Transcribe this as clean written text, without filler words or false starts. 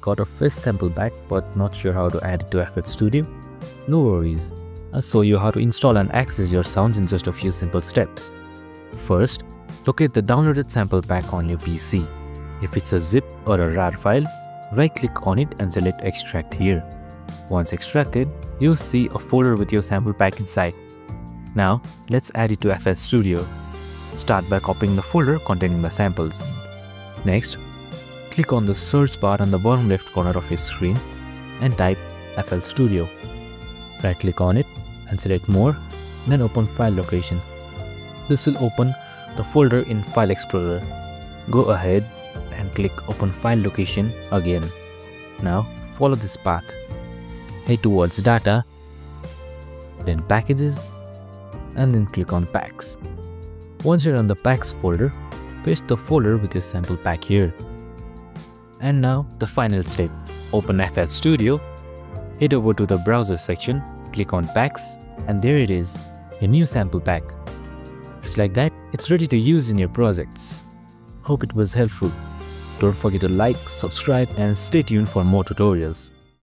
Got a Fizz sample pack but not sure how to add it to FL Studio? No worries, I'll show you how to install and access your sounds in just a few simple steps. First, locate the downloaded sample pack on your PC. If it's a zip or a RAR file, right-click on it and select Extract here. Once extracted, you'll see a folder with your sample pack inside. Now, let's add it to FL Studio. Start by copying the folder containing the samples. Next, click on the search bar on the bottom left corner of your screen and type FL Studio. Right-click on it and select More, then open File Location. This will open the folder in File Explorer. Go ahead and click Open File Location again. Now, follow this path. Head towards Data, then Packages, and then click on Packs. Once you're on the Packs folder, paste the folder with your sample pack here. And now the final step. Open FL Studio, head over to the browser section, click on Packs, and there it is, a new sample pack. Just like that, it's ready to use in your projects. Hope it was helpful. Don't forget to like, subscribe, and stay tuned for more tutorials.